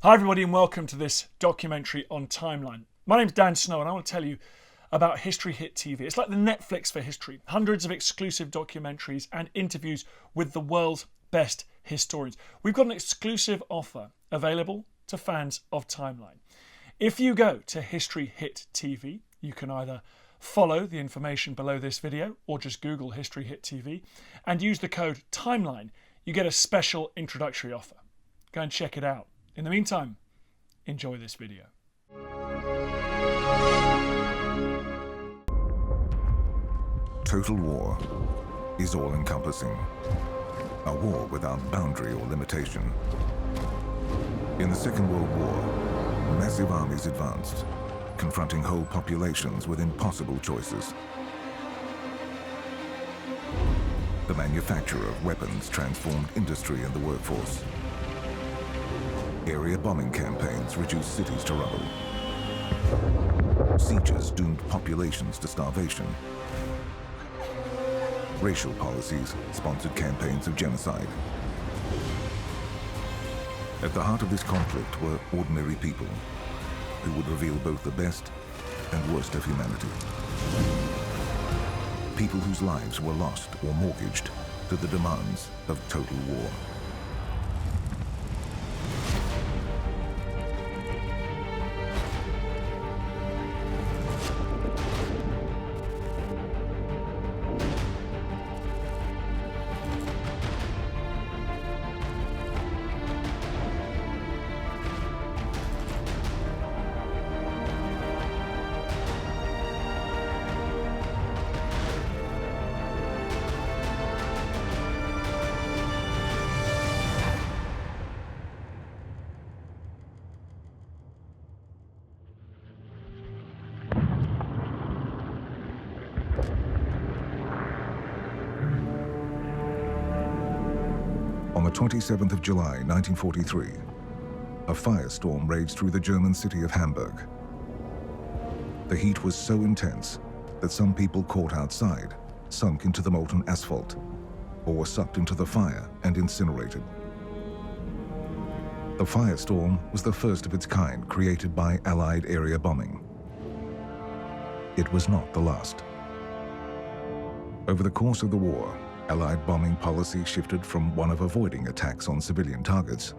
Hi everybody and welcome to this documentary on Timeline. My name's Dan Snow and I want to tell you about History Hit TV. It's like the Netflix for history. Hundreds of exclusive documentaries and interviews with the world's best historians. We've got an exclusive offer available to fans of Timeline. If you go to History Hit TV, you can either follow the information below this video or just Google History Hit TV and use the code TIMELINE. You get a special introductory offer. Go and check it out. In the meantime, enjoy this video. Total war is all-encompassing. A war without boundary or limitation. In the Second World War, massive armies advanced, confronting whole populations with impossible choices. The manufacture of weapons transformed industry and the workforce. Area bombing campaigns reduced cities to rubble. Sieges doomed populations to starvation. Racial policies sponsored campaigns of genocide. At the heart of this conflict were ordinary people who would reveal both the best and worst of humanity. People whose lives were lost or mortgaged to the demands of total war. On the 27th of July, 1943, a firestorm raged through the German city of Hamburg. The heat was so intense that some people caught outside sunk into the molten asphalt or were sucked into the fire and incinerated. The firestorm was the first of its kind created by Allied area bombing. It was not the last. Over the course of the war, Allied bombing policy shifted from one of avoiding attacks on civilian targets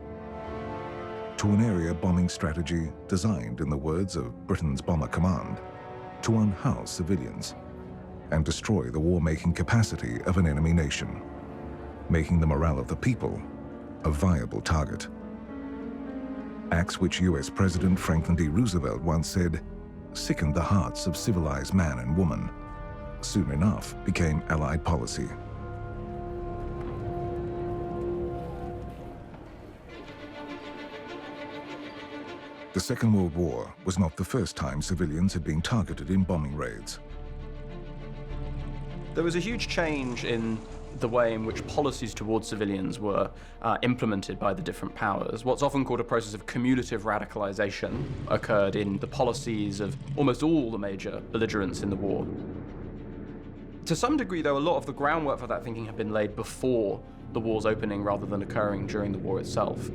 to an area bombing strategy designed, in the words of Britain's Bomber Command, to unhouse civilians and destroy the war-making capacity of an enemy nation, making the morale of the people a viable target. Acts which US President Franklin D. Roosevelt once said sickened the hearts of civilized man and woman, soon enough became Allied policy. The Second World War was not the first time civilians had been targeted in bombing raids. There was a huge change in the way in which policies towards civilians were implemented by the different powers. What's often called a process of cumulative radicalization occurred in the policies of almost all the major belligerents in the war. To some degree, though, a lot of the groundwork for that thinking had been laid before the war's opening rather than occurring during the war itself.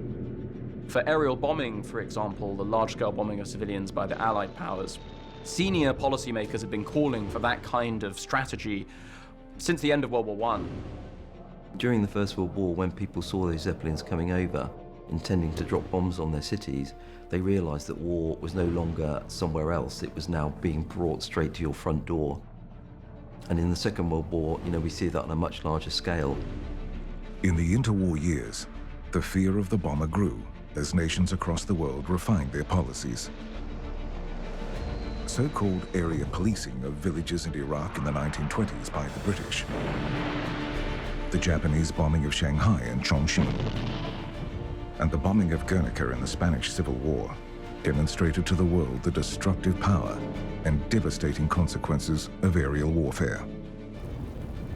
For aerial bombing, for example, the large-scale bombing of civilians by the Allied powers, senior policymakers have been calling for that kind of strategy since the end of World War I. During the First World War, when people saw those Zeppelins coming over, intending to drop bombs on their cities, they realized that war was no longer somewhere else. It was now being brought straight to your front door. And in the Second World War, we see that on a much larger scale. In the interwar years, the fear of the bomber grew as nations across the world refined their policies. So-called area policing of villages in Iraq in the 1920s by the British, the Japanese bombing of Shanghai and Chongqing, and the bombing of Guernica in the Spanish Civil War demonstrated to the world the destructive power and devastating consequences of aerial warfare.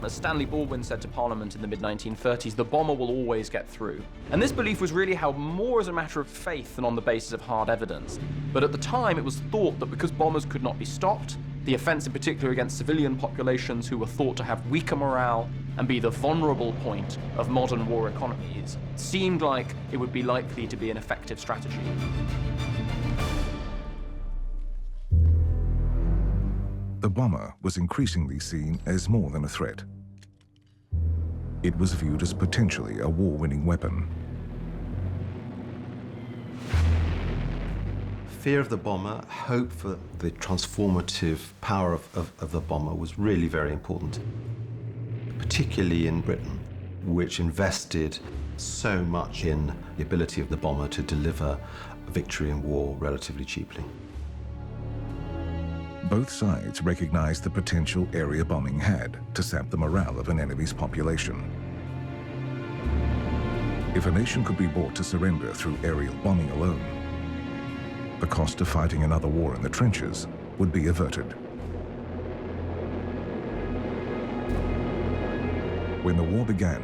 As Stanley Baldwin said to Parliament in the mid-1930s, the bomber will always get through. And this belief was really held more as a matter of faith than on the basis of hard evidence. But at the time, it was thought that because bombers could not be stopped, the offense in particular against civilian populations who were thought to have weaker morale, and be the vulnerable point of modern war economies seemed like it would be likely to be an effective strategy. The bomber was increasingly seen as more than a threat. It was viewed as potentially a war-winning weapon. Fear of the bomber, hope for the transformative power of the bomber was really very important, particularly in Britain, which invested so much in the ability of the bomber to deliver a victory in war relatively cheaply. Both sides recognized the potential area bombing had to sap the morale of an enemy's population. If a nation could be brought to surrender through aerial bombing alone, the cost of fighting another war in the trenches would be averted. When the war began,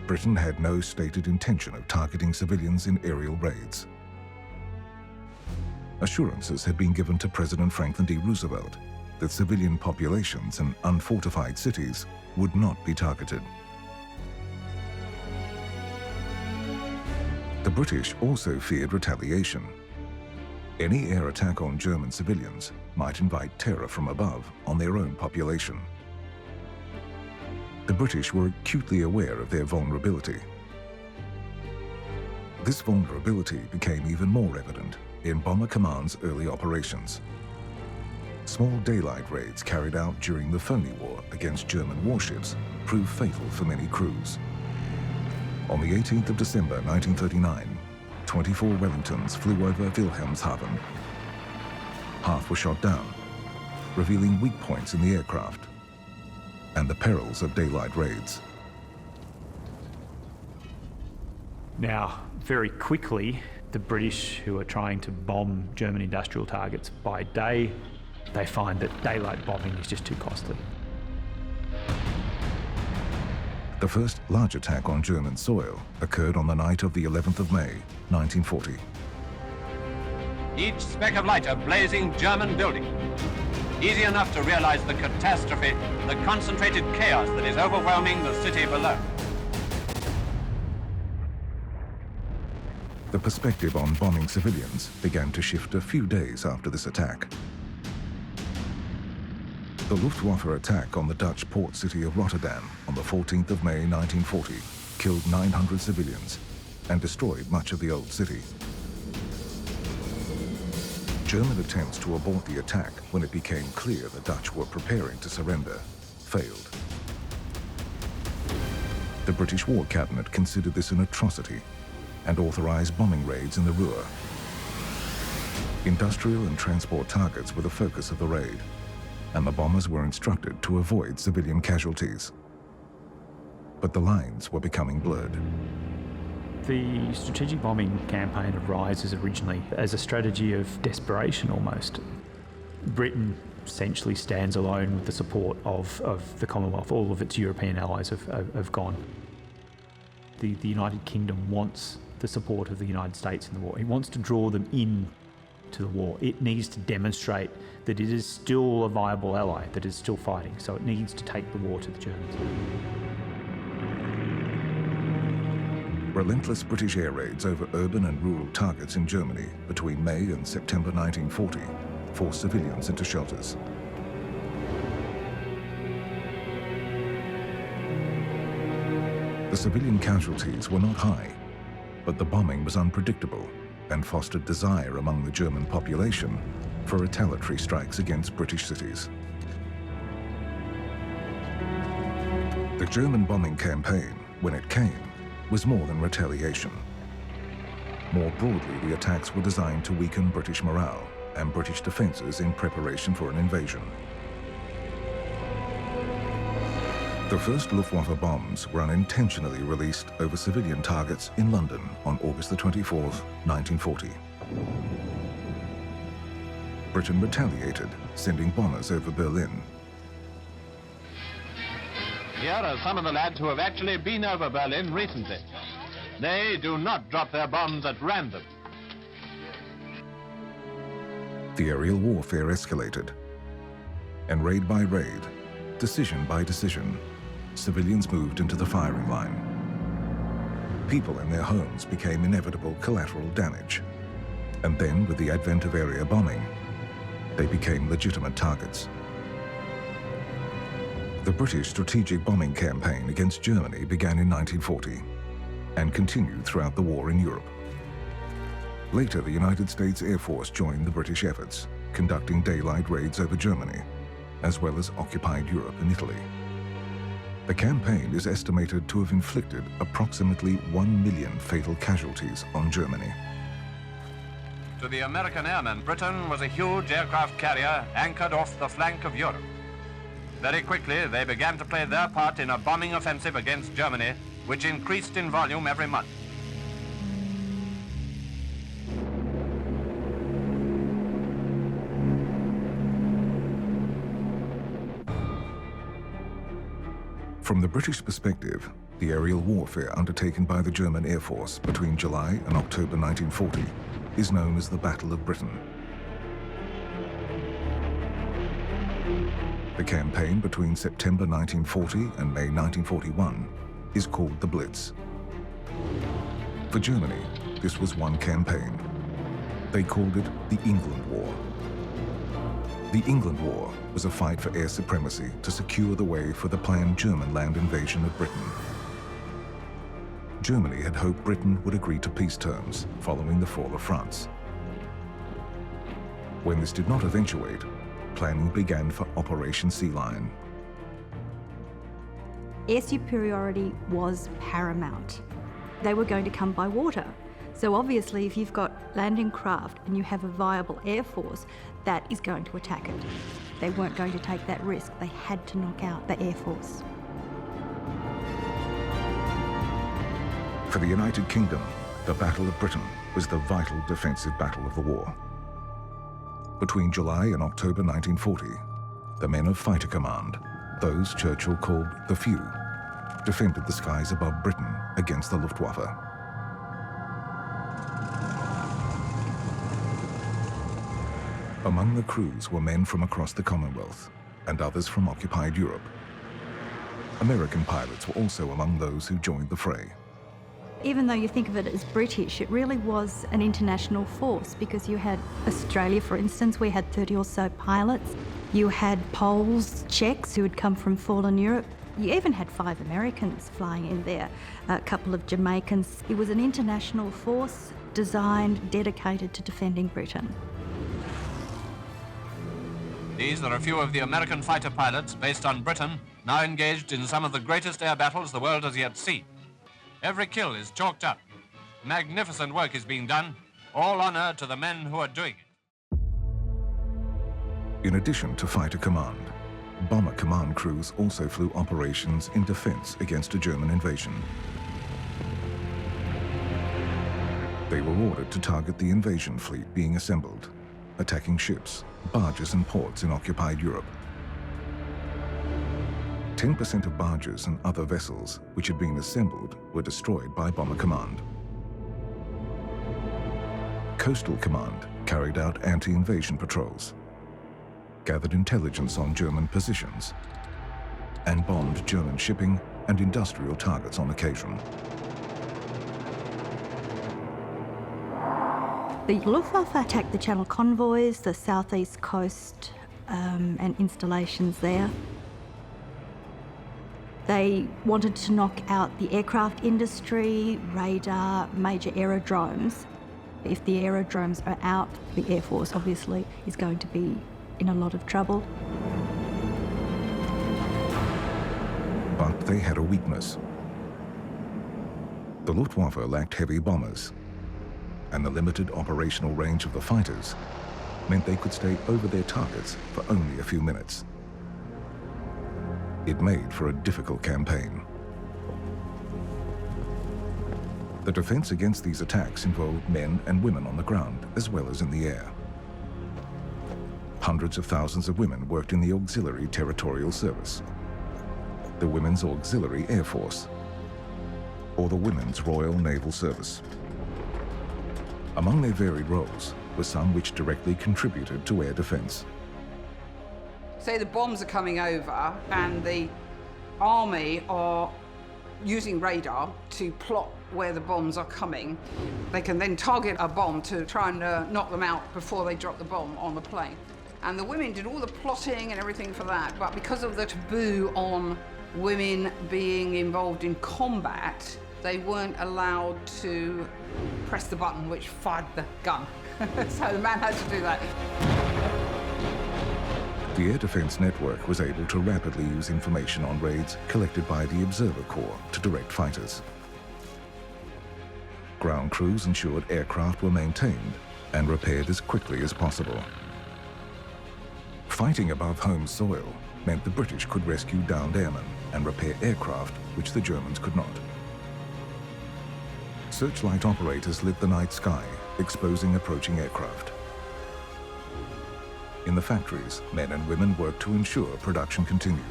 Britain had no stated intention of targeting civilians in aerial raids. Assurances had been given to President Franklin D. Roosevelt that civilian populations and unfortified cities would not be targeted. The British also feared retaliation. Any air attack on German civilians might invite terror from above on their own population. The British were acutely aware of their vulnerability. This vulnerability became even more evident in Bomber Command's early operations. Small daylight raids carried out during the Phoney War against German warships proved fatal for many crews. On the 18th of December 1939, 24 Wellingtons flew over Wilhelmshaven. Half were shot down, revealing weak points in the aircraft and the perils of daylight raids. Now, very quickly, the British, who are trying to bomb German industrial targets by day, they find that daylight bombing is just too costly. The first large attack on German soil occurred on the night of the 11th of May, 1940. Each speck of light a blazing German building. Easy enough to realize the catastrophe, the concentrated chaos that is overwhelming the city below. The perspective on bombing civilians began to shift a few days after this attack. The Luftwaffe attack on the Dutch port city of Rotterdam on the 14th of May 1940 killed 900 civilians and destroyed much of the old city. German attempts to abort the attack when it became clear the Dutch were preparing to surrender failed. The British War Cabinet considered this an atrocity and authorized bombing raids in the Ruhr. Industrial and transport targets were the focus of the raid, and the bombers were instructed to avoid civilian casualties. But the lines were becoming blurred. The strategic bombing campaign arises originally as a strategy of desperation almost. Britain essentially stands alone with the support of the Commonwealth. All of its European allies have gone. The United Kingdom wants the support of the United States in the war. It wants to draw them in to the war. It needs to demonstrate that it is still a viable ally, that is still fighting, so it needs to take the war to the Germans. Relentless British air raids over urban and rural targets in Germany between May and September 1940 forced civilians into shelters. The civilian casualties were not high, but the bombing was unpredictable and fostered desire among the German population for retaliatory strikes against British cities. The German bombing campaign, when it came, was more than retaliation. More broadly, the attacks were designed to weaken British morale and British defences in preparation for an invasion. The first Luftwaffe bombs were unintentionally released over civilian targets in London on August the 24th, 1940. Britain retaliated, sending bombers over Berlin. Here are some of the lads who have actually been over Berlin recently. They do not drop their bombs at random. The aerial warfare escalated, and raid by raid, decision by decision, civilians moved into the firing line. People in their homes became inevitable collateral damage. And then, with the advent of area bombing, they became legitimate targets. The British strategic bombing campaign against Germany began in 1940 and continued throughout the war in Europe. Later, the United States Air Force joined the British efforts, conducting daylight raids over Germany, as well as occupied Europe and Italy. The campaign is estimated to have inflicted approximately 1 million fatal casualties on Germany. To the American airmen, Britain was a huge aircraft carrier anchored off the flank of Europe. Very quickly, they began to play their part in a bombing offensive against Germany, which increased in volume every month. From the British perspective, the aerial warfare undertaken by the German Air Force between July and October 1940 is known as the Battle of Britain. The campaign between September 1940 and May 1941 is called the Blitz. For Germany, this was one campaign. They called it the England War. The England War was a fight for air supremacy to secure the way for the planned German land invasion of Britain. Germany had hoped Britain would agree to peace terms following the fall of France. When this did not eventuate, planning began for Operation Sea Lion. Air superiority was paramount. They were going to come by water. So obviously, if you've got landing craft and you have a viable air force, that is going to attack it. They weren't going to take that risk. They had to knock out the air force. For the United Kingdom, the Battle of Britain was the vital defensive battle of the war. Between July and October 1940, the men of Fighter Command, those Churchill called the Few, defended the skies above Britain against the Luftwaffe. Among the crews were men from across the Commonwealth and others from occupied Europe. American pilots were also among those who joined the fray. Even though you think of it as British, it really was an international force because you had Australia, for instance, we had 30 or so pilots. You had Poles, Czechs who had come from fallen Europe. You even had 5 Americans flying in there, a couple of Jamaicans. It was an international force designed, dedicated to defending Britain. These are a few of the American fighter pilots based on Britain, now engaged in some of the greatest air battles the world has yet seen. Every kill is chalked up. Magnificent work is being done. All honor to the men who are doing it. In addition to Fighter Command, Bomber Command crews also flew operations in defense against a German invasion. They were ordered to target the invasion fleet being assembled, attacking ships, barges and ports in occupied Europe. 10% of barges and other vessels which had been assembled were destroyed by Bomber Command. Coastal Command carried out anti-invasion patrols, gathered intelligence on German positions, and bombed German shipping and industrial targets on occasion. The Luftwaffe attacked the Channel convoys, the southeast coast and installations there. They wanted to knock out the aircraft industry, radar, major aerodromes. If the aerodromes are out, the Air Force obviously is going to be in a lot of trouble. But they had a weakness. The Luftwaffe lacked heavy bombers, and the limited operational range of the fighters meant they could stay over their targets for only a few minutes. It made for a difficult campaign. The defense against these attacks involved men and women on the ground as well as in the air. Hundreds of thousands of women worked in the Auxiliary Territorial Service, the Women's Auxiliary Air Force, or the Women's Royal Naval Service. Among their varied roles were some which directly contributed to air defense. Say the bombs are coming over and the army are using radar to plot where the bombs are coming. They can then target a bomb to try and knock them out before they drop the bomb on the plane. And the women did all the plotting and everything for that, but because of the taboo on women being involved in combat, they weren't allowed to press the button which fired the gun. So the man had to do that. The Air Defense Network was able to rapidly use information on raids collected by the Observer Corps to direct fighters. Ground crews ensured aircraft were maintained and repaired as quickly as possible. Fighting above home soil meant the British could rescue downed airmen and repair aircraft which the Germans could not. Searchlight operators lit the night sky, exposing approaching aircraft. In the factories, men and women worked to ensure production continued.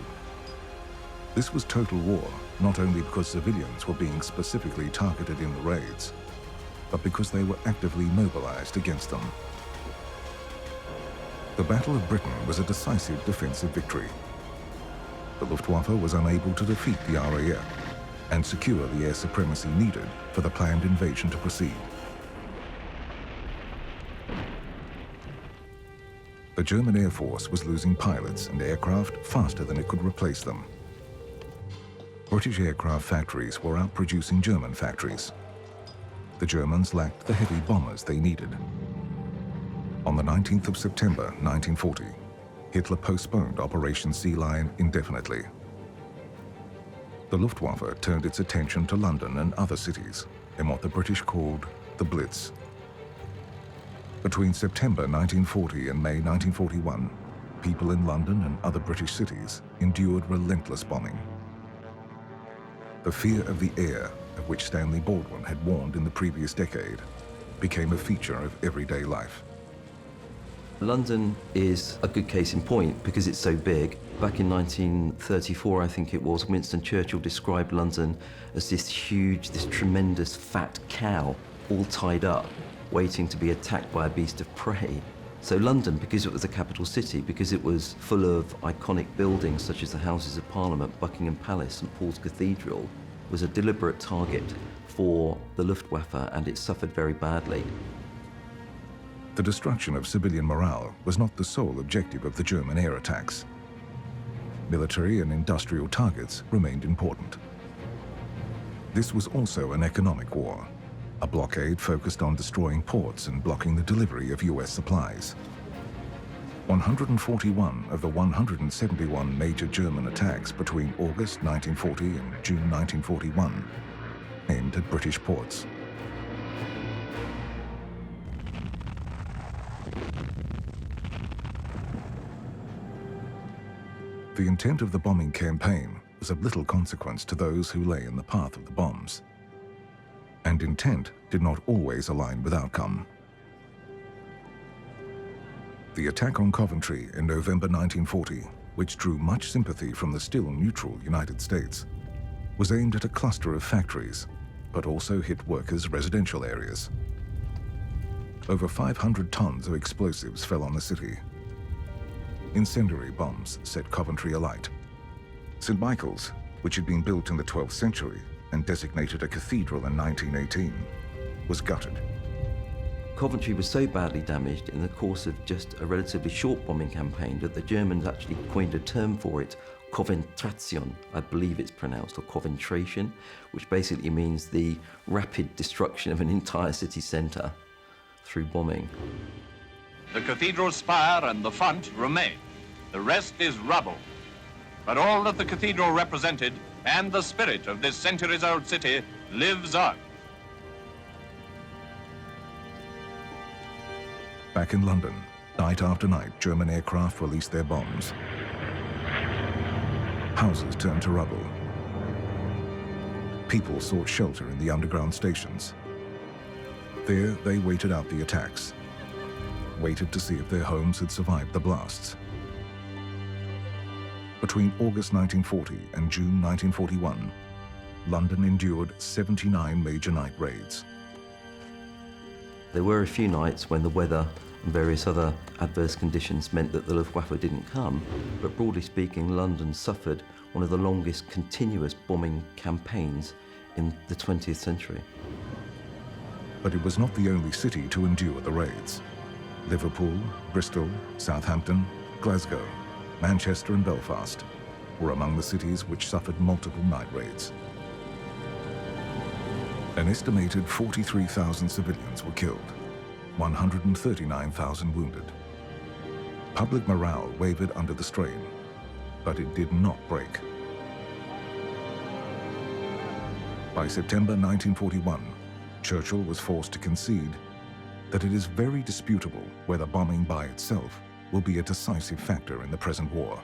This was total war, not only because civilians were being specifically targeted in the raids, but because they were actively mobilized against them. The Battle of Britain was a decisive defensive victory. The Luftwaffe was unable to defeat the RAF and secure the air supremacy needed for the planned invasion to proceed. The German Air Force was losing pilots and aircraft faster than it could replace them. British aircraft factories were outproducing German factories. The Germans lacked the heavy bombers they needed. On the 19th of September 1940, Hitler postponed Operation Sea Lion indefinitely. The Luftwaffe turned its attention to London and other cities in what the British called the Blitz. Between September 1940 and May 1941, people in London and other British cities endured relentless bombing. The fear of the air, of which Stanley Baldwin had warned in the previous decade, became a feature of everyday life. London is a good case in point because it's so big. Back in 1934, I think it was, Winston Churchill described London as this huge, this tremendous fat cow, all tied up, waiting to be attacked by a beast of prey. So London, because it was the capital city, because it was full of iconic buildings such as the Houses of Parliament, Buckingham Palace, St Paul's Cathedral, was a deliberate target for the Luftwaffe, and it suffered very badly. The destruction of civilian morale was not the sole objective of the German air attacks. Military and industrial targets remained important. This was also an economic war, a blockade focused on destroying ports and blocking the delivery of US supplies. 141 of the 171 major German attacks between August 1940 and June 1941 aimed at British ports. The intent of the bombing campaign was of little consequence to those who lay in the path of the bombs. And intent did not always align with outcome. The attack on Coventry in November 1940, which drew much sympathy from the still neutral United States, was aimed at a cluster of factories, but also hit workers' residential areas. Over 500 tons of explosives fell on the city. Incendiary bombs set Coventry alight. St. Michael's, which had been built in the 12th century and designated a cathedral in 1918, was gutted. Coventry was so badly damaged in the course of just a relatively short bombing campaign that the Germans actually coined a term for it, Coventration, I believe it's pronounced, or Coventration, which basically means the rapid destruction of an entire city centre through bombing. The cathedral spire and the font remain. The rest is rubble. But all that the cathedral represented and the spirit of this centuries-old city lives on. Back in London, night after night, German aircraft released their bombs. Houses turned to rubble. People sought shelter in the underground stations. There, they waited out the attacks, waited to see if their homes had survived the blasts. Between August 1940 and June 1941, London endured 79 major night raids. There were a few nights when the weather and various other adverse conditions meant that the Luftwaffe didn't come. But broadly speaking, London suffered one of the longest continuous bombing campaigns in the 20th century. But it was not the only city to endure the raids. Liverpool, Bristol, Southampton, Glasgow, Manchester and Belfast were among the cities which suffered multiple night raids. An estimated 43,000 civilians were killed, 139,000 wounded. Public morale wavered under the strain, but it did not break. By September 1941, Churchill was forced to concede that it is very disputable whether bombing by itself will be a decisive factor in the present war.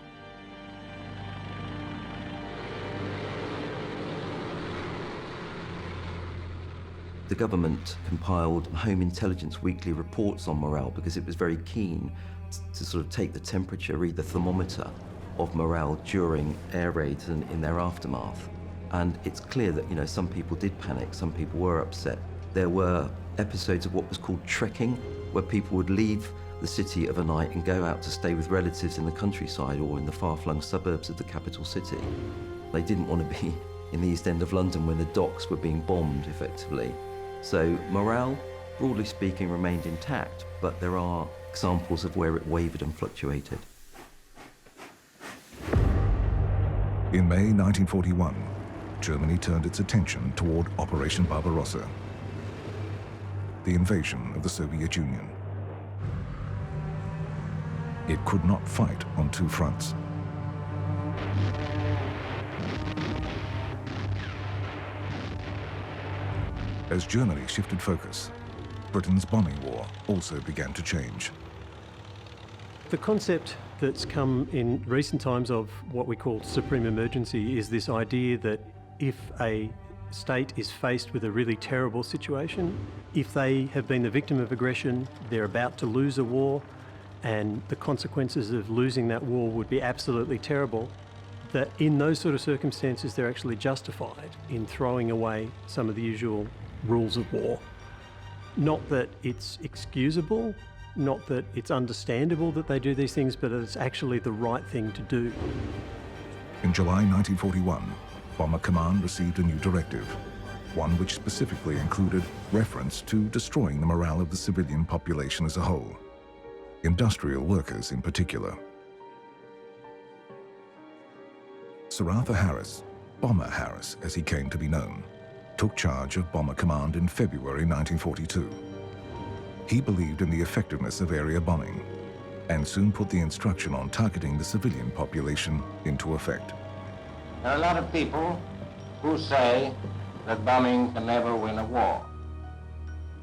The government compiled Home Intelligence weekly reports on morale because it was very keen to sort of take the temperature, read the thermometer of morale during air raids and in their aftermath. And it's clear that, you know, some people did panic, some people were upset. There were episodes of what was called trekking, where people would leave the city of a night and go out to stay with relatives in the countryside or in the far-flung suburbs of the capital city. They didn't want to be in the East End of London when the docks were being bombed, effectively. So morale, broadly speaking, remained intact, but there are examples of where it wavered and fluctuated. In May 1941, Germany turned its attention toward Operation Barbarossa, the invasion of the Soviet Union. It could not fight on two fronts. As Germany shifted focus, Britain's bombing war also began to change. The concept that's come in recent times of what we call supreme emergency is this idea that if a state is faced with a really terrible situation, if they have been the victim of aggression, they're about to lose a war, and the consequences of losing that war would be absolutely terrible, that in those sort of circumstances they're actually justified in throwing away some of the usual rules of war. Not that it's excusable, not that it's understandable that they do these things, but it's actually the right thing to do. In July 1941, Bomber Command received a new directive, one which specifically included reference to destroying the morale of the civilian population as a whole, industrial workers in particular. Sir Arthur Harris, Bomber Harris as he came to be known, took charge of Bomber Command in February 1942. He believed in the effectiveness of area bombing and soon put the instruction on targeting the civilian population into effect. There are a lot of people who say that bombing can never win a war.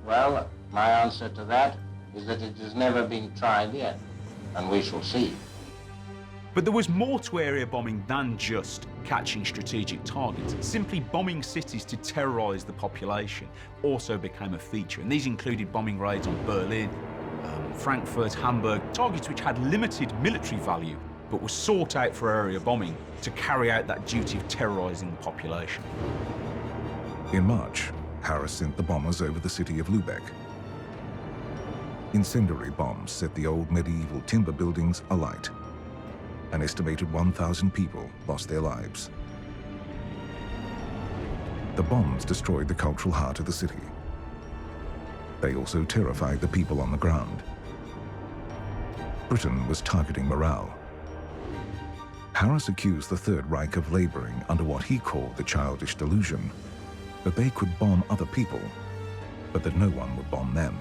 Well, my answer to that is that it has never been tried yet, and we shall see. But there was more to area bombing than just catching strategic targets. Simply bombing cities to terrorise the population also became a feature, and these included bombing raids on Berlin, Frankfurt, Hamburg, targets which had limited military value but were sought out for area bombing to carry out that duty of terrorising the population. In March, Harris sent the bombers over the city of Lubeck. Incendiary bombs set the old medieval timber buildings alight. An estimated 1,000 people lost their lives. The bombs destroyed the cultural heart of the city. They also terrified the people on the ground. Britain was targeting morale. Harris accused the Third Reich of laboring under what he called the childish delusion that they could bomb other people, but that no one would bomb them.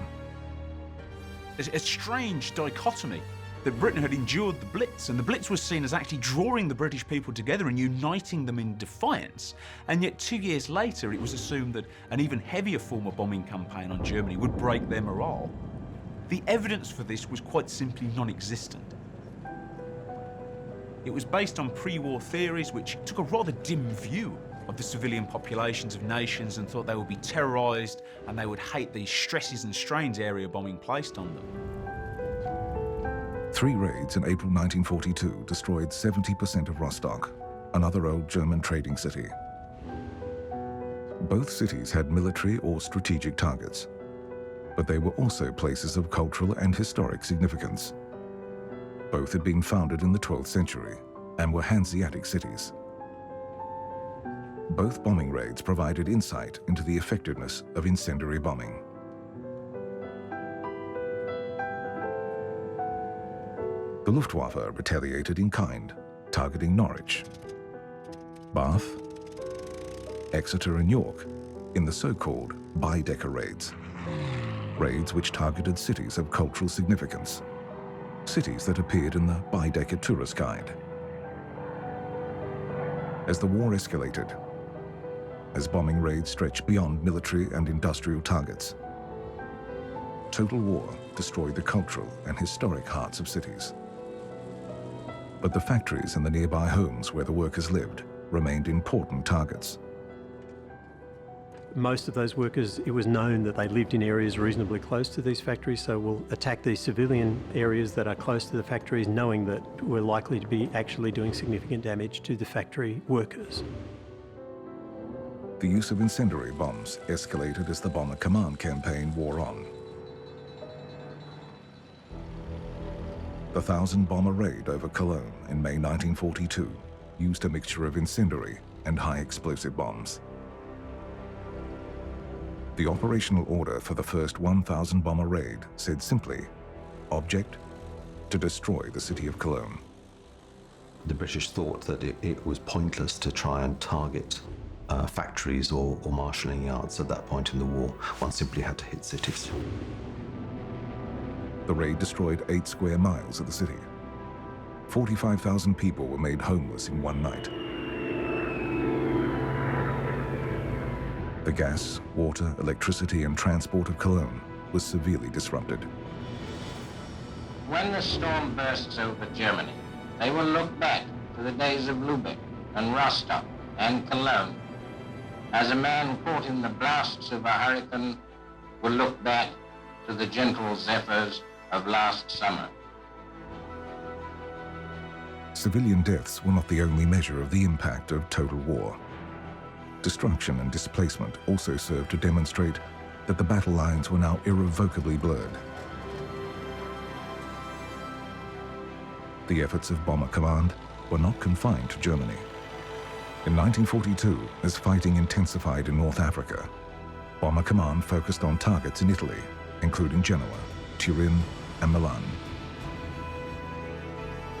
There's a strange dichotomy that Britain had endured the Blitz, and the Blitz was seen as actually drawing the British people together and uniting them in defiance. And yet 2 years later, it was assumed that an even heavier form of bombing campaign on Germany would break their morale. The evidence for this was quite simply non-existent. It was based on pre-war theories which took a rather dim view of the civilian populations of nations and thought they would be terrorised and they would hate the stresses and strains area bombing placed on them. 3 raids in April 1942 destroyed 70% of Rostock, another old German trading city. Both cities had military or strategic targets. but they were also places of cultural and historic significance. Both had been founded in the 12th century and were Hanseatic cities. Both bombing raids provided insight into the effectiveness of incendiary bombing. The Luftwaffe retaliated in kind, targeting Norwich, Bath, Exeter and York in the so-called Baedeker raids. Raids which targeted cities of cultural significance, cities that appeared in the Baedeker tourist guide. As the war escalated, as bombing raids stretched beyond military and industrial targets, total war destroyed the cultural and historic hearts of cities. But the factories and the nearby homes where the workers lived remained important targets. Most of those workers, it was known that they lived in areas reasonably close to these factories, so we'll attack these civilian areas that are close to the factories, knowing that we're likely to be actually doing significant damage to the factory workers. The use of incendiary bombs escalated as the Bomber Command campaign wore on. The 1,000-bomber raid over Cologne in May 1942 used a mixture of incendiary and high-explosive bombs. The operational order for the first 1,000-bomber raid said simply, object, to destroy the city of Cologne. The British thought that it was pointless to try and target factories or marshalling yards at that point in the war. One simply had to hit cities. The raid destroyed 8 square miles of the city. 45,000 people were made homeless in one night. The gas, water, electricity and transport of Cologne was severely disrupted. When the storm bursts over Germany, they will look back to the days of Lübeck and Rostock and Cologne, as a man caught in the blasts of a hurricane will look back to the gentle zephyrs of last summer. Civilian deaths were not the only measure of the impact of total war. Destruction and displacement also served to demonstrate that the battle lines were now irrevocably blurred. The efforts of Bomber Command were not confined to Germany. In 1942, as fighting intensified in North Africa, Bomber Command focused on targets in Italy, including Genoa, Turin, and Milan.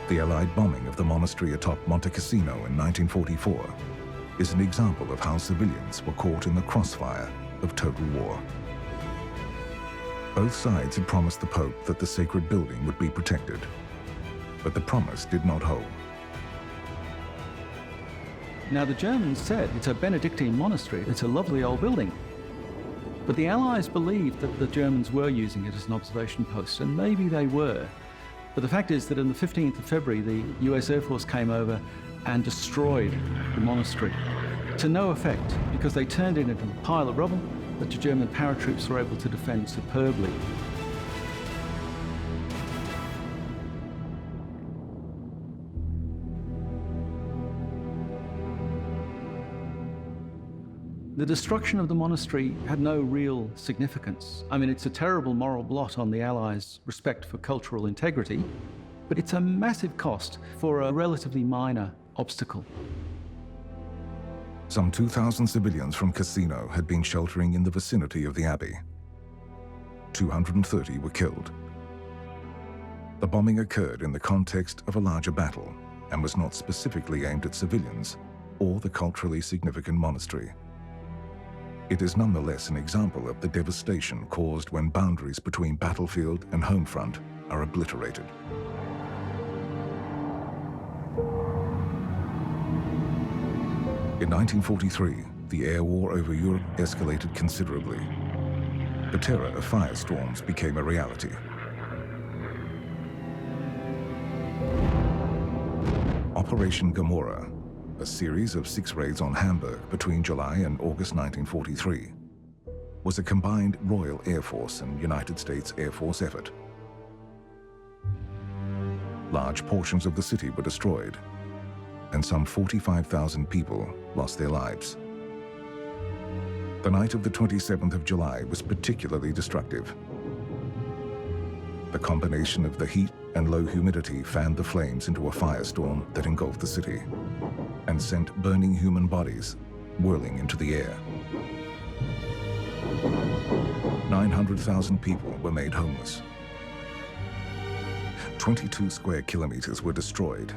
The Allied bombing of the monastery atop Monte Cassino in 1944 is an example of how civilians were caught in the crossfire of total war. Both sides had promised the Pope that the sacred building would be protected, but the promise did not hold. Now, the Germans said it's a Benedictine monastery, it's a lovely old building. But the Allies believed that the Germans were using it as an observation post, and maybe they were. But the fact is that on the 15th of February, the US Air Force came over and destroyed the monastery to no effect, because they turned it into a pile of rubble that the German paratroops were able to defend superbly. The destruction of the monastery had no real significance. I mean, it's a terrible moral blot on the Allies' respect for cultural integrity, but it's a massive cost for a relatively minor obstacle. Some 2,000 civilians from Cassino had been sheltering in the vicinity of the abbey. 230 were killed. The bombing occurred in the context of a larger battle and was not specifically aimed at civilians or the culturally significant monastery. It is nonetheless an example of the devastation caused when boundaries between battlefield and home front are obliterated. In 1943, the air war over Europe escalated considerably. The terror of firestorms became a reality. Operation Gomorrah, a series of 6 raids on Hamburg between July and August 1943, was a combined Royal Air Force and United States Air Force effort. Large portions of the city were destroyed, and some 45,000 people lost their lives. The night of the 27th of July was particularly destructive. The combination of the heat and low humidity fanned the flames into a firestorm that engulfed the city and sent burning human bodies whirling into the air. 900,000 people were made homeless. 22 square kilometers were destroyed,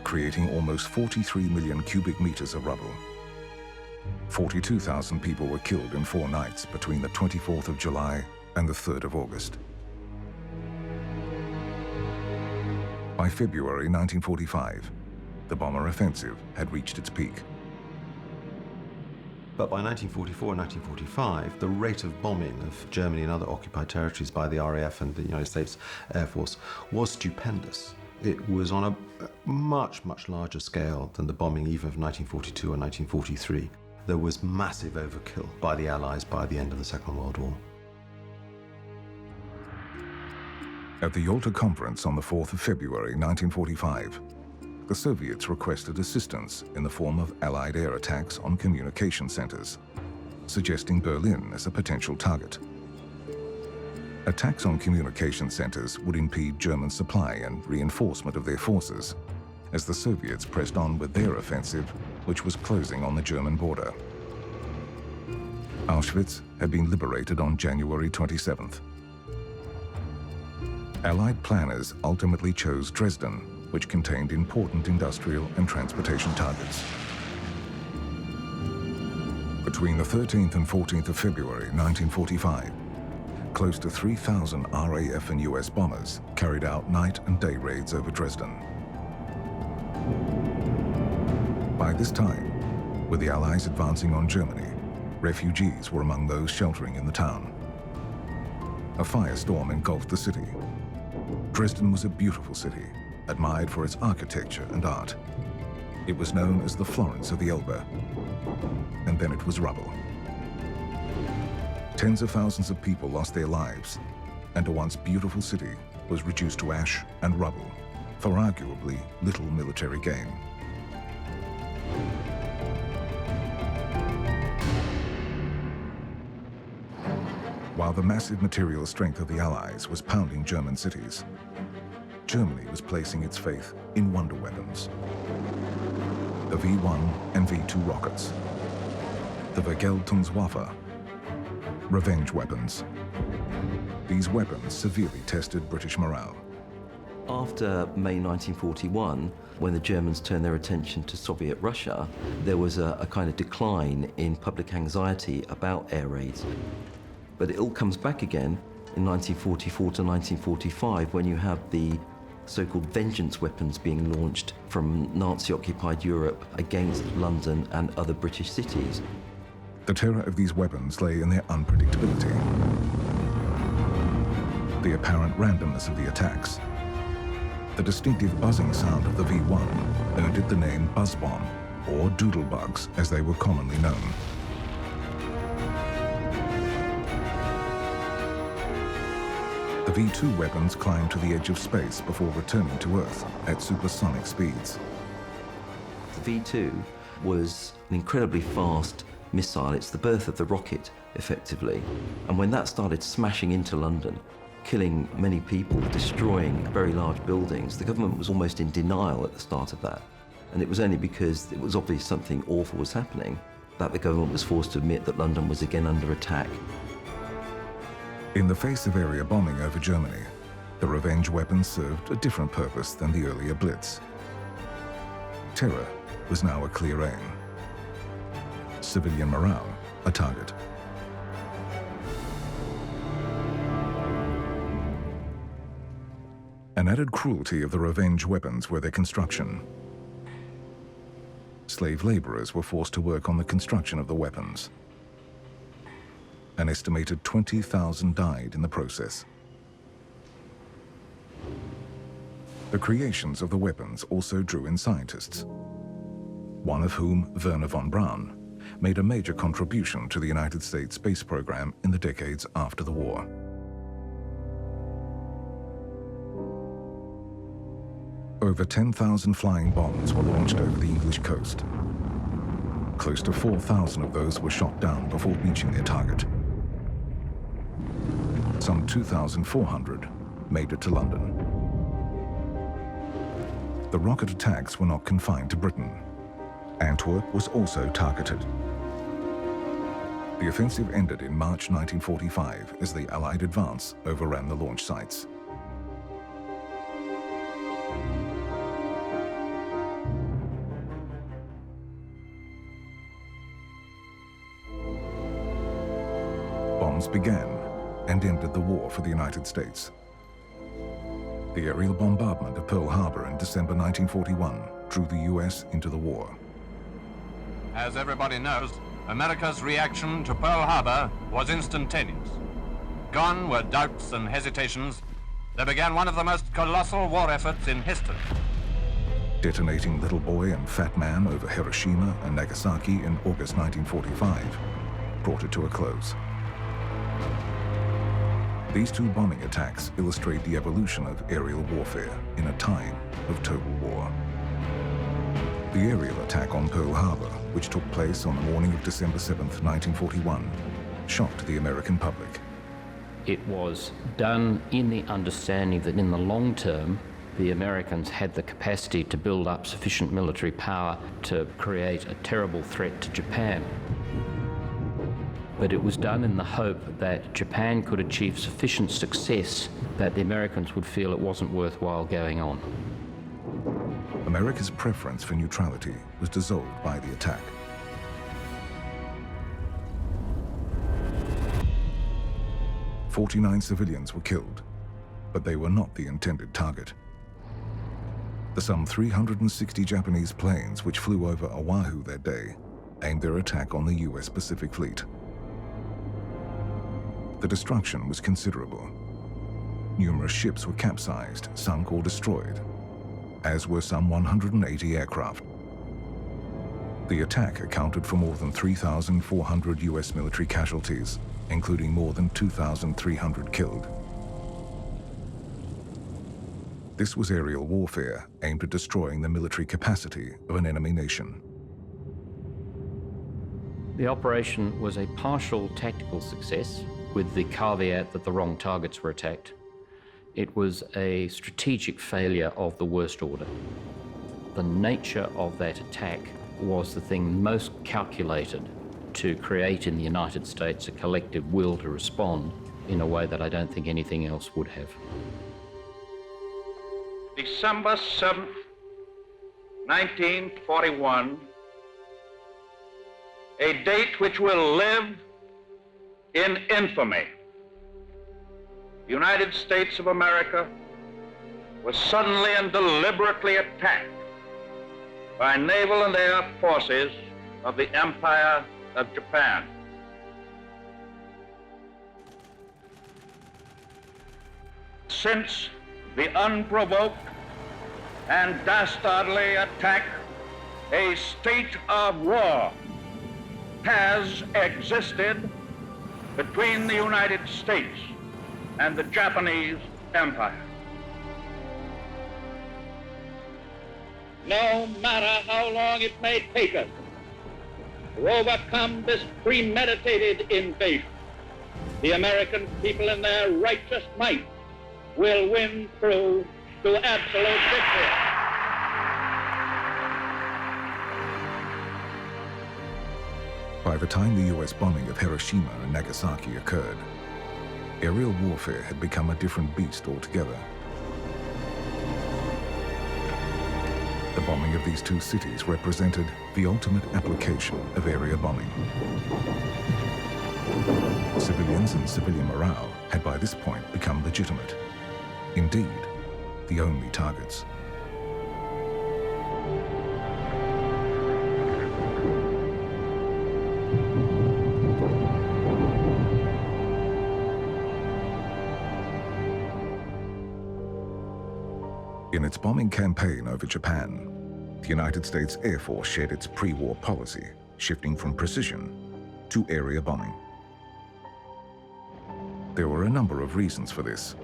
creating almost 43 million cubic meters of rubble. 42,000 people were killed in 4 nights between the 24th of July and the 3rd of August. By February 1945, the bomber offensive had reached its peak. But by 1944 and 1945, the rate of bombing of Germany and other occupied territories by the RAF and the United States Air Force was stupendous. It was on a much, much larger scale than the bombing even of 1942 and 1943. There was massive overkill by the Allies by the end of the Second World War. At the Yalta Conference on the 4th of February 1945, the Soviets requested assistance in the form of Allied air attacks on communication centers, suggesting Berlin as a potential target. Attacks on communication centers would impede German supply and reinforcement of their forces, as the Soviets pressed on with their offensive, which was closing on the German border. Auschwitz had been liberated on January 27th. Allied planners ultimately chose Dresden, which contained important industrial and transportation targets. Between the 13th and 14th of February 1945, close to 3,000 RAF and US bombers carried out night and day raids over Dresden. By this time, with the Allies advancing on Germany, refugees were among those sheltering in the town. A firestorm engulfed the city. Dresden was a beautiful city, admired for its architecture and art. It was known as the Florence of the Elbe, and then it was rubble. Tens of thousands of people lost their lives, and a once beautiful city was reduced to ash and rubble for arguably little military gain. While the massive material strength of the Allies was pounding German cities, Germany was placing its faith in wonder weapons. The V-1 and V-2 rockets, the Vergeltungswaffe, revenge weapons. These weapons severely tested British morale. After May 1941, when the Germans turned their attention to Soviet Russia, there was a kind of decline in public anxiety about air raids. But it all comes back again in 1944 to 1945 when you have the so-called vengeance weapons being launched from Nazi-occupied Europe against London and other British cities. The terror of these weapons lay in their unpredictability, the apparent randomness of the attacks. The distinctive buzzing sound of the V-1 earned it the name buzz bomb, or doodlebugs as they were commonly known. The V-2 weapons climbed to the edge of space before returning to Earth at supersonic speeds. The V-2 was an incredibly fast missile. It's the birth of the rocket, effectively. And when that started smashing into London, killing many people, destroying very large buildings, the government was almost in denial at the start of that. And it was only because it was obvious something awful was happening that the government was forced to admit that London was again under attack. In the face of area bombing over Germany, the revenge weapons served a different purpose than the earlier Blitz. Terror was now a clear aim. Civilian morale a target. An added cruelty of the revenge weapons were their construction. Slave laborers were forced to work on the construction of the weapons. An estimated 20,000 died in the process. The creations of the weapons also drew in scientists, one of whom, Werner von Braun, made a major contribution to the United States space program in the decades after the war. Over 10,000 flying bombs were launched over the English coast. Close to 4,000 of those were shot down before reaching their target. Some 2,400 made it to London. The rocket attacks were not confined to Britain. Antwerp was also targeted. The offensive ended in March 1945 as the Allied advance overran the launch sites. Bombs began and ended the war for the United States. The aerial bombardment of Pearl Harbor in December 1941 drew the US into the war. As everybody knows, America's reaction to Pearl Harbor was instantaneous. Gone were doubts and hesitations. There began one of the most colossal war efforts in history. Detonating Little Boy and Fat Man over Hiroshima and Nagasaki in August 1945 brought it to a close. These two bombing attacks illustrate the evolution of aerial warfare in a time of total war. The aerial attack on Pearl Harbor, which took place on the morning of December 7th, 1941, shocked the American public. It was done in the understanding that in the long term, the Americans had the capacity to build up sufficient military power to create a terrible threat to Japan. But it was done in the hope that Japan could achieve sufficient success that the Americans would feel it wasn't worthwhile going on. America's preference for neutrality was dissolved by the attack. "49 civilians were killed, but they were not the intended target. The some 360 Japanese planes which flew over Oahu that day aimed their attack on the US Pacific Fleet. The destruction was considerable. Numerous ships were capsized, sunk or destroyed, as were some 180 aircraft. The attack accounted for more than 3,400 US military casualties, including more than 2,300 killed. This was aerial warfare aimed at destroying the military capacity of an enemy nation. The operation was a partial tactical success, with the caveat that the wrong targets were attacked. It was a strategic failure of the worst order. The nature of that attack was the thing most calculated to create in the United States a collective will to respond in a way that I don't think anything else would have. December 7th, 1941, a date which will live in infamy. The United States of America was suddenly and deliberately attacked by naval and air forces of the Empire of Japan. Since the unprovoked and dastardly attack, a state of war has existed between the United States and the Japanese Empire. No matter how long it may take us to overcome this premeditated invasion, the American people in their righteous might will win through to absolute victory. By the time the US bombing of Hiroshima and Nagasaki occurred, aerial warfare had become a different beast altogether. The bombing of these two cities represented the ultimate application of area bombing. Civilians and civilian morale had by this point become legitimate. Indeed, the only targets. In its bombing campaign over Japan, the United States Air Force shared its pre-war policy, shifting from precision to area bombing. There were a number of reasons for this.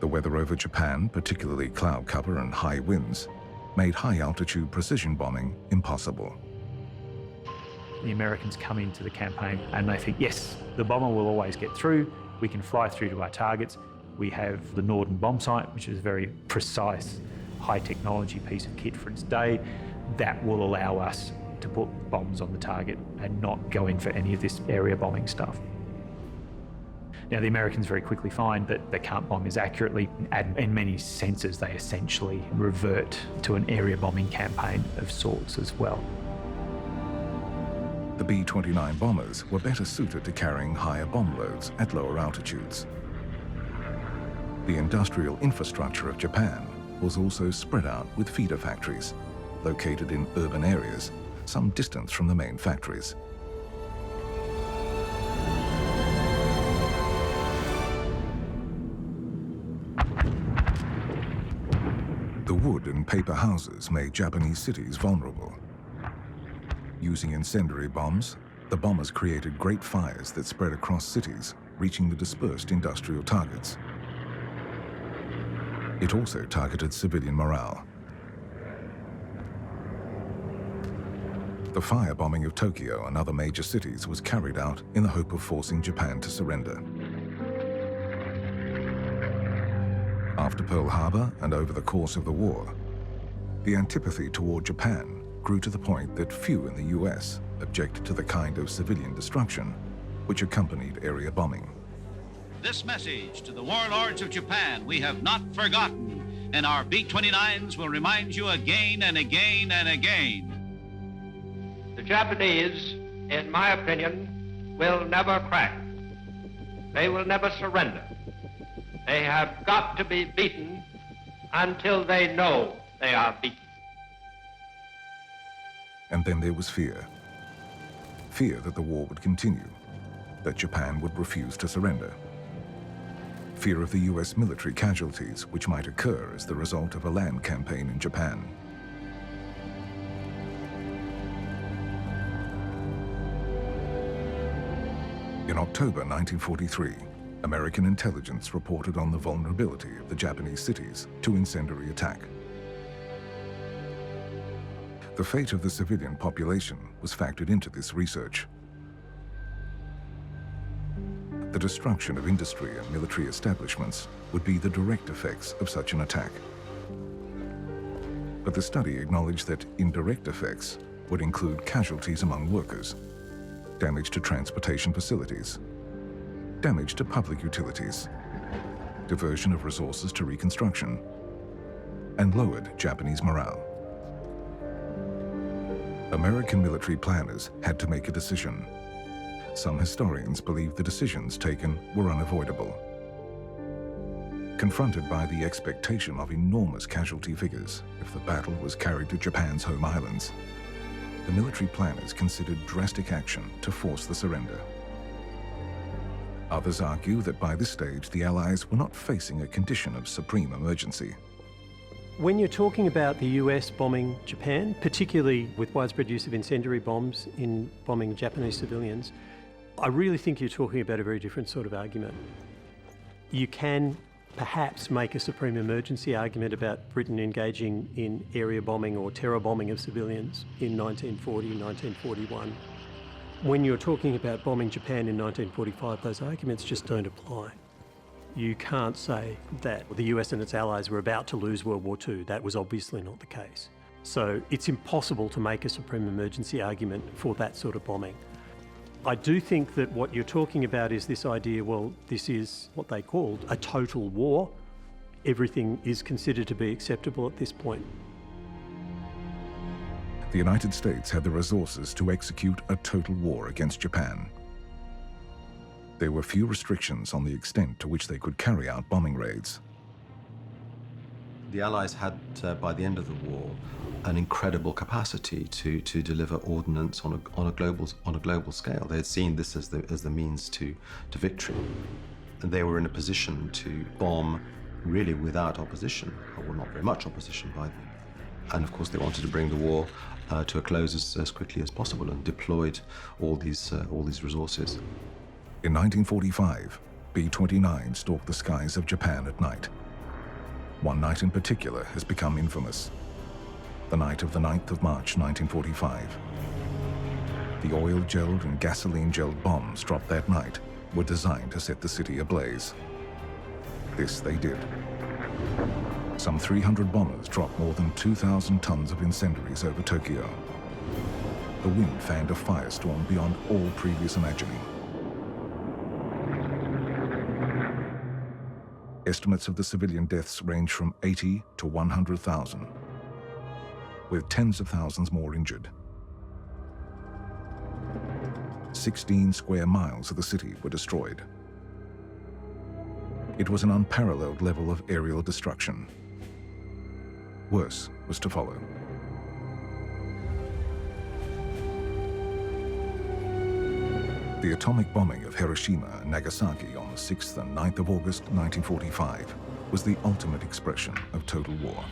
The weather over Japan, particularly cloud cover and high winds, made high-altitude precision bombing impossible. The Americans come into the campaign and they think, yes, the bomber will always get through. We can fly through to our targets. We have the Norden bomb sight, which is a very precise, high technology piece of kit for its day. That will allow us to put bombs on the target and not go in for any of this area bombing stuff. Now, the Americans very quickly find that they can't bomb as accurately, and in many senses, they essentially revert to an area bombing campaign of sorts as well. The B-29 bombers were better suited to carrying higher bomb loads at lower altitudes. The industrial infrastructure of Japan was also spread out with feeder factories, located in urban areas, some distance from the main factories. The wood and paper houses made Japanese cities vulnerable. Using incendiary bombs, the bombers created great fires that spread across cities, reaching the dispersed industrial targets. It also targeted civilian morale. The firebombing of Tokyo and other major cities was carried out in the hope of forcing Japan to surrender. After Pearl Harbor and over the course of the war, the antipathy toward Japan grew to the point that few in the US objected to the kind of civilian destruction which accompanied area bombing. This message to the warlords of Japan we have not forgotten, and our B-29s will remind you again and again and again. The Japanese, in my opinion, will never crack. They will never surrender. They have got to be beaten until they know they are beaten. And then there was fear. Fear that the war would continue, that Japan would refuse to surrender. Fear of the US military casualties which might occur as the result of a land campaign in Japan. In October 1943, American intelligence reported on the vulnerability of the Japanese cities to incendiary attack. The fate of the civilian population was factored into this research. The destruction of industry and military establishments would be the direct effects of such an attack. But the study acknowledged that indirect effects would include casualties among workers, damage to transportation facilities, damage to public utilities, diversion of resources to reconstruction, and lowered Japanese morale. American military planners had to make a decision. Some historians believe the decisions taken were unavoidable. Confronted by the expectation of enormous casualty figures if the battle was carried to Japan's home islands, the military planners considered drastic action to force the surrender. Others argue that by this stage, the Allies were not facing a condition of supreme emergency. When you're talking about the US bombing Japan, particularly with widespread use of incendiary bombs in bombing Japanese civilians, I really think you're talking about a very different sort of argument. You can perhaps make a supreme emergency argument about Britain engaging in area bombing or terror bombing of civilians in 1940, 1941. When you're talking about bombing Japan in 1945, those arguments just don't apply. You can't say that the US and its allies were about to lose World War II. That was obviously not the case. So it's impossible to make a supreme emergency argument for that sort of bombing. I do think that what you're talking about is this idea, well, this is what they called a total war. Everything is considered to be acceptable at this point. The United States had the resources to execute a total war against Japan. There were few restrictions on the extent to which they could carry out bombing raids. The Allies had, by the end of the war, an incredible capacity to deliver ordnance on a global scale. They had seen this as the means to victory, and they were in a position to bomb really without opposition, or not very much opposition by them. And of course, they wanted to bring the war to a close as quickly as possible, and deployed all these resources. In 1945, B-29 stalked the skies of Japan at night. One night in particular has become infamous. The night of the 9th of March, 1945. The oil-gelled and gasoline-gelled bombs dropped that night were designed to set the city ablaze. This they did. Some 300 bombers dropped more than 2,000 tons of incendiaries over Tokyo. The wind fanned a firestorm beyond all previous imagining. Estimates of the civilian deaths range from 80 to 100,000, with tens of thousands more injured. 16 square miles of the city were destroyed. It was an unparalleled level of aerial destruction. Worse was to follow. The atomic bombing of Hiroshima and Nagasaki on the 6th and 9th of August 1945 was the ultimate expression of total war.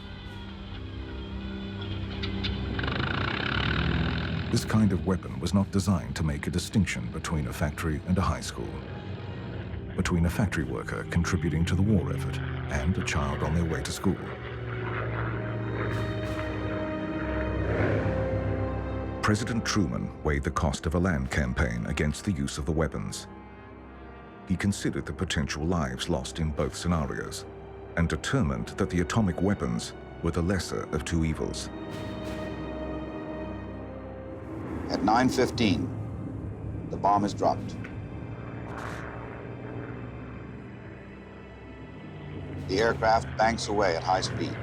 This kind of weapon was not designed to make a distinction between a factory and a high school, between a factory worker contributing to the war effort and a child on their way to school. President Truman weighed the cost of a land campaign against the use of the weapons. He considered the potential lives lost in both scenarios and determined that the atomic weapons were the lesser of two evils. At 9:15, the bomb is dropped. The aircraft banks away at high speed.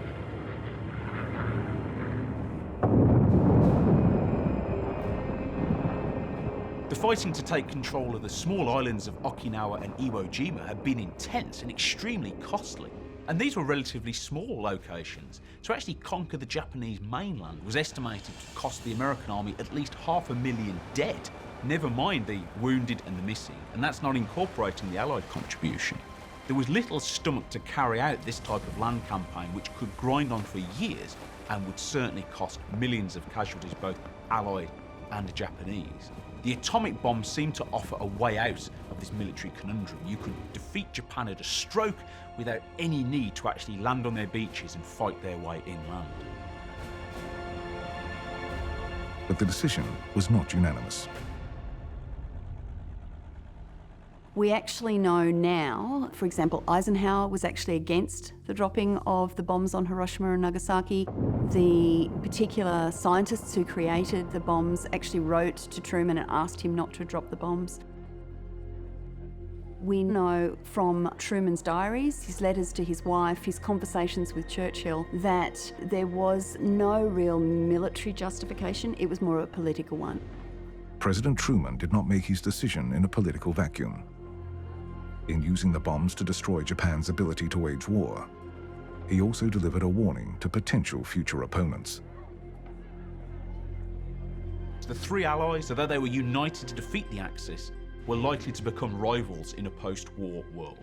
The fighting to take control of the small islands of Okinawa and Iwo Jima had been intense and extremely costly. And these were relatively small locations. To actually conquer the Japanese mainland was estimated to cost the American army at least 500,000 dead, never mind the wounded and the missing, and that's not incorporating the Allied contribution. There was little stomach to carry out this type of land campaign, which could grind on for years and would certainly cost millions of casualties, both Allied and Japanese. The atomic bomb seemed to offer a way out of this military conundrum. You could defeat Japan at a stroke without any need to actually land on their beaches and fight their way inland. But the decision was not unanimous. We actually know now, for example, Eisenhower was actually against the dropping of the bombs on Hiroshima and Nagasaki. The particular scientists who created the bombs actually wrote to Truman and asked him not to drop the bombs. We know from Truman's diaries, his letters to his wife, his conversations with Churchill, that there was no real military justification. It was more a political one. President Truman did not make his decision in a political vacuum. In using the bombs to destroy Japan's ability to wage war, he also delivered a warning to potential future opponents. The three allies, although they were united to defeat the Axis, were likely to become rivals in a post-war world.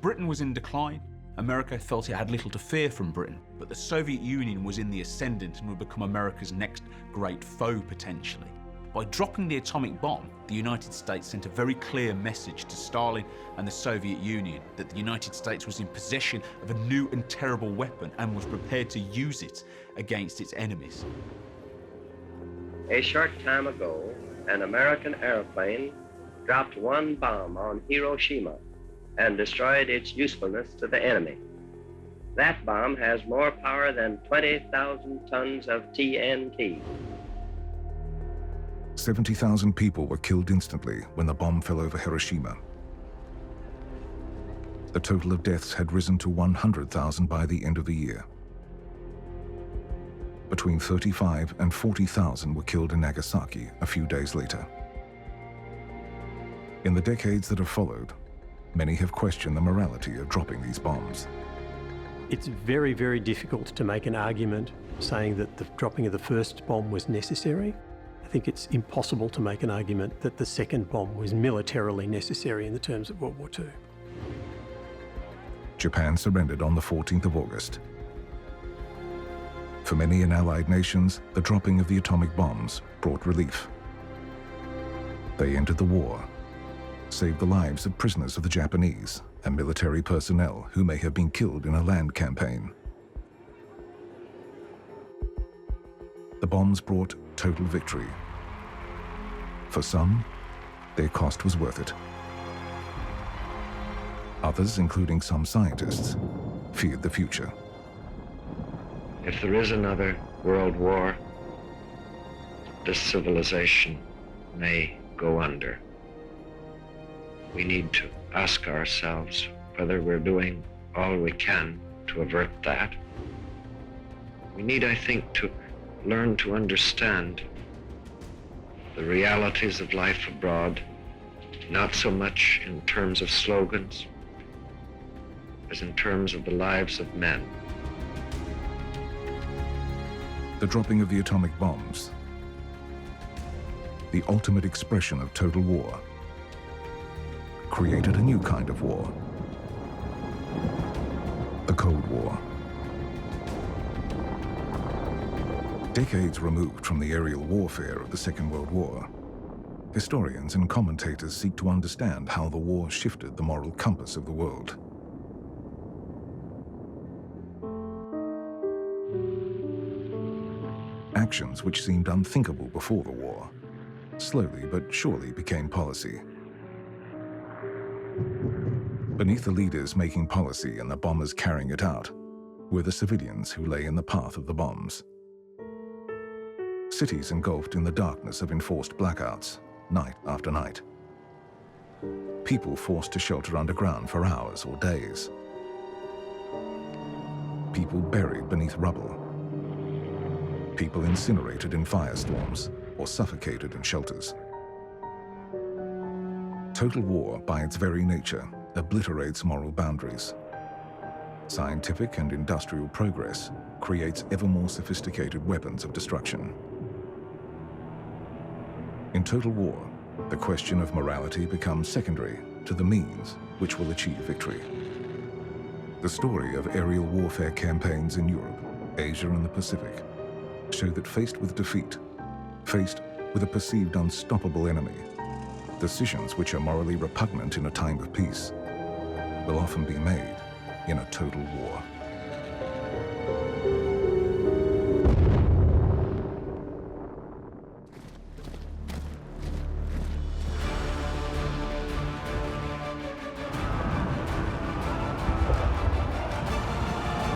Britain was in decline. America felt it had little to fear from Britain, but the Soviet Union was in the ascendant and would become America's next great foe, potentially. By dropping the atomic bomb, the United States sent a very clear message to Stalin and the Soviet Union that the United States was in possession of a new and terrible weapon and was prepared to use it against its enemies. A short time ago, an American airplane dropped one bomb on Hiroshima and destroyed its usefulness to the enemy. That bomb has more power than 20,000 tons of TNT. 70,000 people were killed instantly when the bomb fell over Hiroshima. The total of deaths had risen to 100,000 by the end of the year. Between 35 and 40,000 were killed in Nagasaki a few days later. In the decades that have followed, many have questioned the morality of dropping these bombs. It's very, very difficult to make an argument saying that the dropping of the first bomb was necessary. I think it's impossible to make an argument that the second bomb was militarily necessary in the terms of World War II. Japan surrendered on the 14th of August. For many in Allied nations, the dropping of the atomic bombs brought relief. They ended the war, saved the lives of prisoners of the Japanese and military personnel who may have been killed in a land campaign. The bombs brought total victory. For some, their cost was worth it. Others, including some scientists, feared the future. If there is another world war, this civilization may go under. We need to ask ourselves whether we're doing all we can to avert that. We need, I think, to learn to understand the realities of life abroad, not so much in terms of slogans, as in terms of the lives of men. The dropping of the atomic bombs, the ultimate expression of total war, created a new kind of war, the Cold War. Decades removed from the aerial warfare of the Second World War, historians and commentators seek to understand how the war shifted the moral compass of the world. Actions which seemed unthinkable before the war, slowly but surely became policy. Beneath the leaders making policy and the bombers carrying it out were the civilians who lay in the path of the bombs. Cities engulfed in the darkness of enforced blackouts, night after night. People forced to shelter underground for hours or days. People buried beneath rubble. People incinerated in firestorms or suffocated in shelters. Total war, by its very nature, obliterates moral boundaries. Scientific and industrial progress creates ever more sophisticated weapons of destruction. In total war, the question of morality becomes secondary to the means which will achieve victory. The story of aerial warfare campaigns in Europe, Asia, and the Pacific show that faced with defeat, faced with a perceived unstoppable enemy, decisions which are morally repugnant in a time of peace will often be made in a total war.